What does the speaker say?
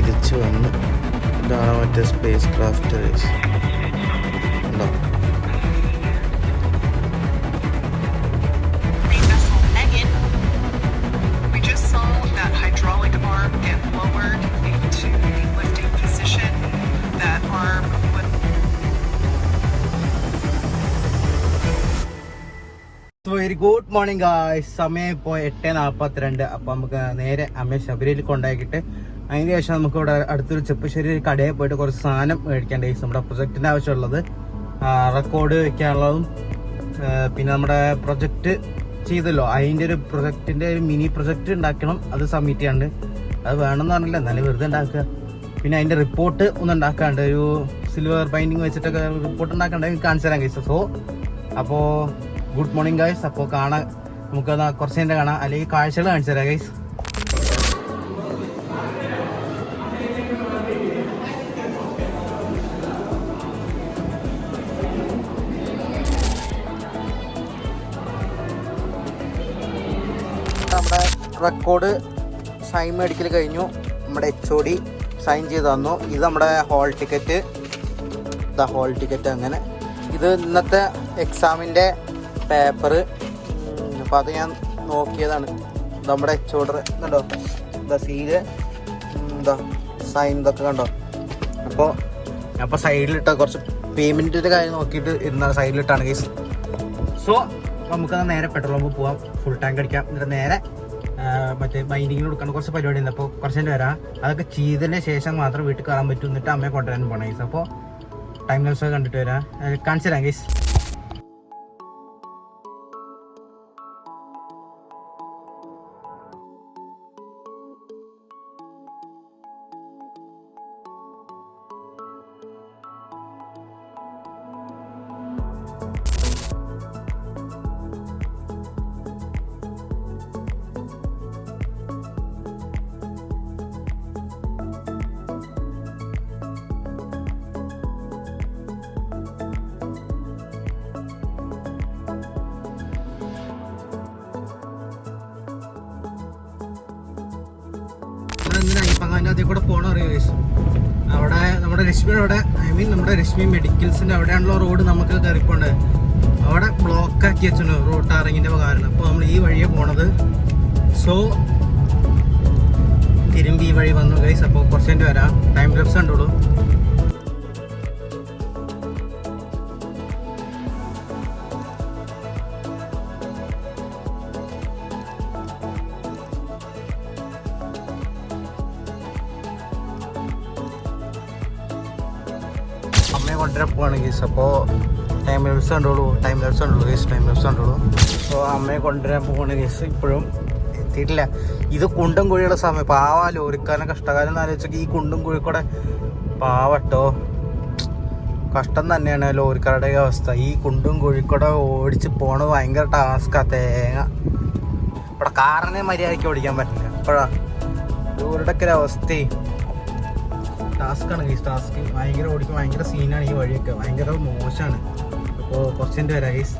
തിരിച്ചു വന്നു. ഇതാണ് മറ്റേ സ്പേസ് ക്രാഫ്റ്റ് ഉണ്ടോ. Very good morning guys. സമയം ഇപ്പോൾ 8:42. അപ്പോൾ നമുക്ക് നേരെ അമ്മയെ ശബരിയിൽ കൊണ്ടാക്കിയിട്ട് അതിന് ശേഷം നമുക്ക് ഇവിടെ അടുത്തൊരു ചെപ്പശ്ശേരി കടയിൽ പോയിട്ട് കുറച്ച് സാധനം മേടിക്കേണ്ട. നമ്മുടെ പ്രൊജക്റ്റിൻ്റെ ആവശ്യമുള്ളത് റെക്കോർഡ് വെക്കാനുള്ളതും പിന്നെ നമ്മുടെ പ്രൊജക്റ്റ് ചെയ്തല്ലോ അതിൻ്റെ ഒരു പ്രൊജക്റ്റിൻ്റെ ഒരു മിനി പ്രൊജക്റ്റ് ഉണ്ടാക്കണം. അത് സബ്മിറ്റ് ചെയ്യാണ്ട് അത് വേണമെന്ന് പറഞ്ഞില്ല, എന്നാലും വെറുതെ ഉണ്ടാക്കുക. പിന്നെ അതിൻ്റെ റിപ്പോർട്ട് ഒന്ന് ഉണ്ടാക്കാണ്ട് ഒരു സിൽവർ ബൈൻഡിങ് വെച്ചിട്ടൊക്കെ റിപ്പോർട്ട് ഉണ്ടാക്കാണ്ട് കാണിച്ചു തരാം ഗൈസ്. സോ അപ്പോൾ ഗുഡ് മോർണിംഗ് ഗൈസ്. അപ്പോൾ കാണാൻ നമുക്ക് കുറച്ച് നേരം കാണാം, അല്ലെങ്കിൽ കാഴ്ചകൾ കാണിച്ചു തരാം ഗൈസ്. നമ്മുടെ റെക്കോർഡ് സൈൻ മേടിക്കൽ കഴിഞ്ഞു. നമ്മുടെ HOD സൈൻ ചെയ്ത് തന്നു. ഇത് നമ്മുടെ ഹോൾ ടിക്കറ്റ്, ഹോൾ ടിക്കറ്റ്. അങ്ങനെ ഇത് ഇന്നത്തെ എക്സാമിൻ്റെ പേപ്പറ്. അപ്പോൾ അത് ഞാൻ നോക്കിയതാണ്. നമ്മുടെ HOD കണ്ടോ, എന്താ സീല്, എന്താ സൈൻ, ഇതൊക്കെ കണ്ടോ. അപ്പോൾ സൈഡിലിട്ട കുറച്ച് പേയ്മെൻറ്റിൻ്റെ കാര്യം നോക്കിയിട്ട് ഇരുന്ന സൈഡിലിട്ടാണ് കേസ്. സോ നമുക്ക് നേരെ പെട്രോൾ പമ്പ് പോവാം, ഫുൾ ടാങ്ക് അടിക്കാം. എന്നിട്ട് നേരെ മറ്റേ ബൈൻഡിങ്ങിന് കൊടുക്കാൻ കുറച്ച് പരിപാടി ഉണ്ട്. അപ്പോൾ കുറച്ച് നേരം വരാം. അതൊക്കെ ചെയ്തതിന് ശേഷം മാത്രം വീട്ടിൽ കയറാൻ പറ്റും. എന്നിട്ട് അമ്മയെ കൊണ്ടുവരാൻ പോകണം ഗൈസ്. അപ്പോൾ ടൈം ലാപ്സ് കണ്ടിട്ട് വരാം, കാണിച്ചു തരാം ഗൈസ്. അതിൽ കൂടെ പോകണം അറിയാം ഗൈസ്. അവിടെ നമ്മുടെ രശ്മിയുടെ അവിടെ, നമ്മുടെ രശ്മി മെഡിക്കൽസിൻ്റെ അവിടെയാണല്ലോ റോഡ് നമുക്ക് കയറിപ്പോണ്ട്. അവിടെ ബ്ലോക്ക് ആക്കി വെച്ചിട്ടുണ്ട് റോഡ് ടാറിങ്ങിൻ്റെ കാരണം. അപ്പോൾ നമ്മൾ ഈ വഴിയെ പോണത്. സോ തിരുമ്പി ഈ വഴി വന്നു ഗൈസ്. അപ്പോൾ കുറച്ച് കഴിഞ്ഞ് വരാം. ടൈം ലാപ്സ് കണ്ടോളൂ. അമ്മയെ കൊണ്ടുവരാൻ പോവാണ് ഗീസ്. അപ്പോൾ ടൈം ലാപ്സ് കണ്ടോളൂ ഗീസ്. അപ്പോൾ അമ്മയെ കൊണ്ടുവരാൻ പോവാണ് ഗീസ്. ഇപ്പോഴും എത്തിയിട്ടില്ല. ഇത് കുണ്ടും കുഴിയുടെ സമയം. പാവ ലോറിക്കാരനെ കഷ്ടകാലം എന്ന് ആലോചിച്ചൊക്കെ ഈ കുണ്ടും കുഴിക്കൂടെ പാവട്ടോ, കഷ്ടം തന്നെയാണ് ലോറിക്കാരുടെ അവസ്ഥ. ഈ കുണ്ടും കുഴിക്കൂടെ ഓടിച്ച് പോണത് ഭയങ്കര ടാസ്ക്കാണ്. തേങ്ങ ഇവിടെ കാറിനെ മര്യാദയ്ക്ക് ഓടിക്കാൻ പറ്റില്ല. അപ്പോഴാ ലോറിയുടെയൊക്കെ ഒരു അവസ്ഥയെ ടാസ്ക്കാണ് ഗൈസ്. ഭയങ്കര ഓടിക്കും, ഭയങ്കര സീനാണ്. ഈ വഴിയൊക്കെ ഭയങ്കര മോശമാണ്. അപ്പോൾ കുറച്ച് വരാം ഗൈസ്.